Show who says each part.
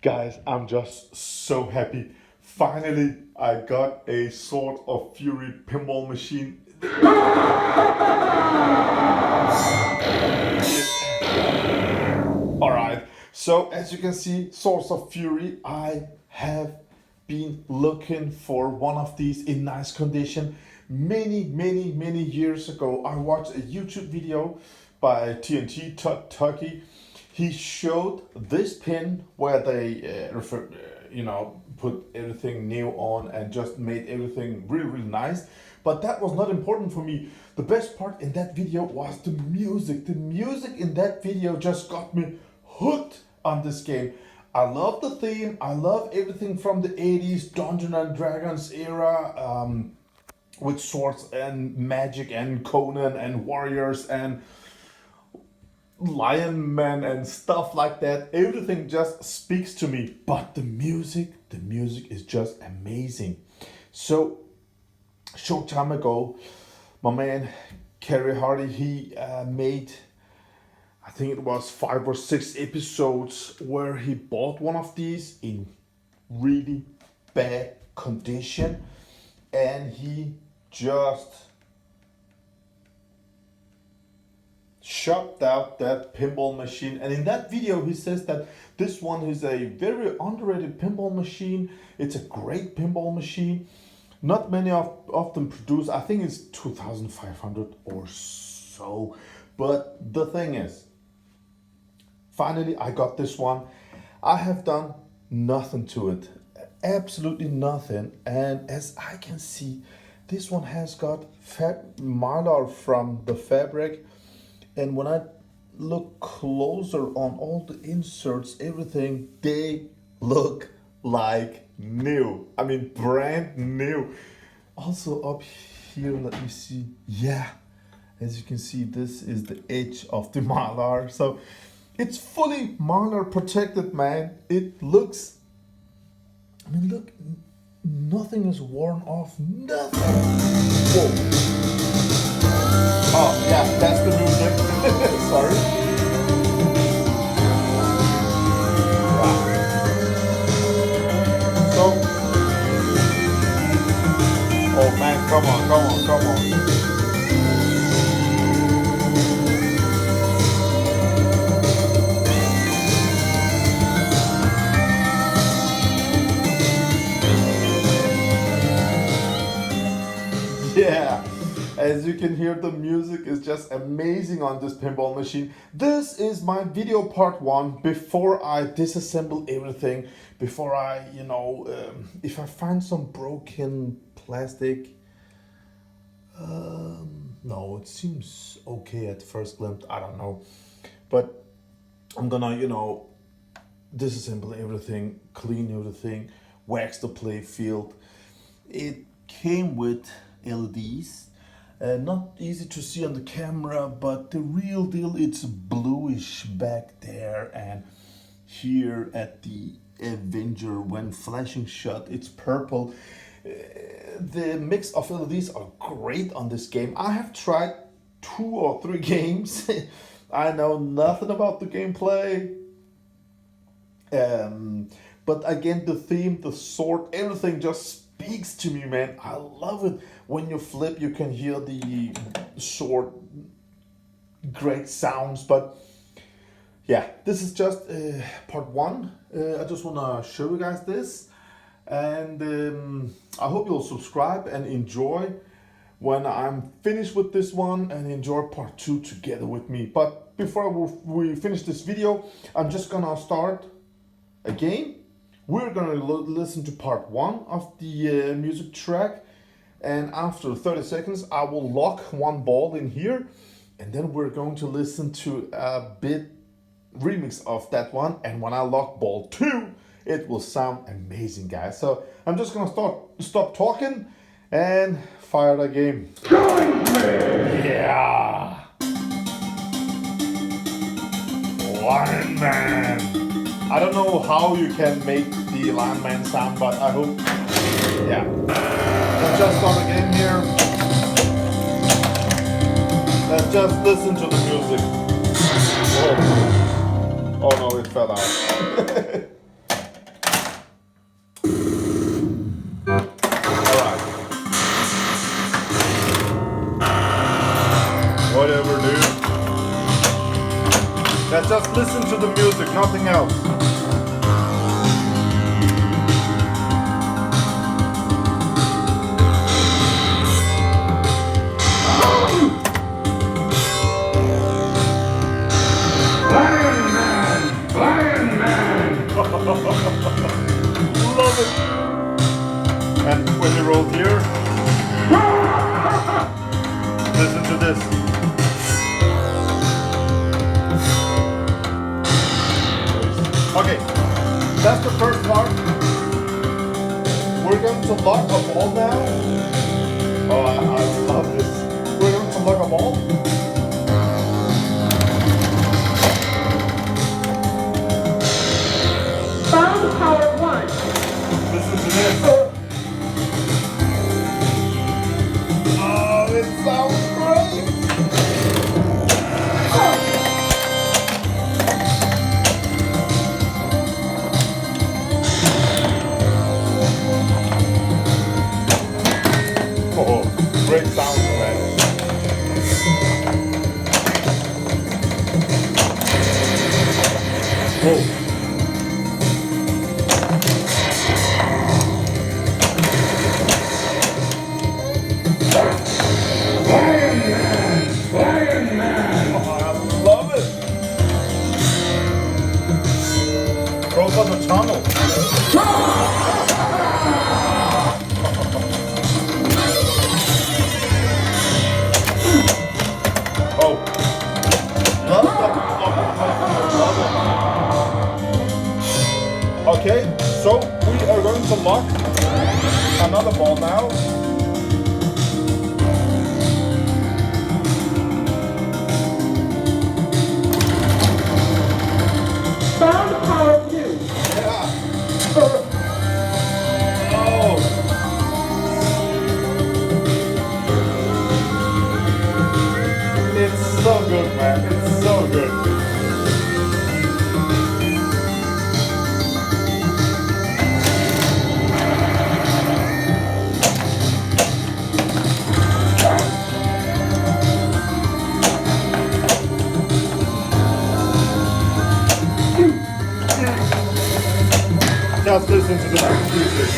Speaker 1: Guys, I'm just so happy. Finally, I got a Sword of Fury pinball machine. Alright, so as you can see, Swords of Fury, I have been looking for one of these in nice condition. Many years ago, I watched a YouTube video by TNT Tucky. He showed this pin where they put everything new on and just made everything really nice. But that was not important for me. The best part in that video was the music. The music in that video just got me hooked on this game. I love the theme. I love everything from the 80s Dungeons and Dragons era, with swords and magic and Conan and warriors and Lion Man and stuff like that. Everything just speaks to me. But the music is just amazing. So, short time ago, my man Kerry Hardy, he made, I think it was 5 or 6 episodes where he bought one of these in really bad condition, and he just shopped out that pinball machine. And in that video he says that this one is a very underrated pinball machine. It's a great pinball machine. Not many of them produce. I think it's 2,500 or so. But the thing is, finally I got this one. I have done nothing to it, absolutely nothing. And as I can see, this one has got mylar from the fabric. And when I look closer on all the inserts, everything, they look like new. I mean, brand new. Also up here, let me see. Yeah, as you can see, this is the edge of the mylar. So it's fully mylar protected, man. It looks, I mean, look, nothing is worn off, nothing. Whoa. Oh, yeah, that's the music. Sorry. Wow. So, oh man, come on. Yeah, as you can hear, the music is just amazing on this pinball machine. This is my video part one before I disassemble everything, before I, if I find some broken plastic. No, it seems okay at first glance, I don't know. But I'm gonna, disassemble everything, clean everything, wax the play field. It came with LEDs. Not easy to see on the camera, but the real deal, it's bluish back there, and here at the Avenger, when flashing shut, it's purple. The mix of LEDs are great on this game. I have tried 2 or 3 games. I know nothing about the gameplay. But again, the theme, the sword, everything just speaks to me, man. I love it. When you flip, you can hear the sword, great sounds. But yeah, this is just part one. I just want to show you guys this. And I hope you'll subscribe and enjoy when I'm finished with this one, and enjoy part two together with me. But before we finish this video, I'm just gonna start again. We're gonna listen to part one of the music track, and after 30 seconds I will lock one ball in here, and then we're going to listen to a bit remix of that one. And when I lock ball 2, it will sound amazing, guys. So I'm just gonna stop talking and fire the game. Yeah, Lion Man. I don't know how you can make the Lion Man sound, but I hope. Yeah. Let's just start again here. Let's just listen to the music. Whoa. Oh no, it fell out. Yeah, just listen to the music, nothing else. Love it. And when you roll here, listen to this. Okay, that's the first part. We're going to lock a ball now. Oh, I love this. We're going to lock a ball.
Speaker 2: Found power 1.
Speaker 1: Listen to this. Oh, it sounds great. Oh, great sound, man. Whoa. For the tunnel. Oh. Okay, so we are going to lock another ball now.
Speaker 2: Found power 2.
Speaker 1: Oh. It's so good, man. It's so good. Just listen to the music.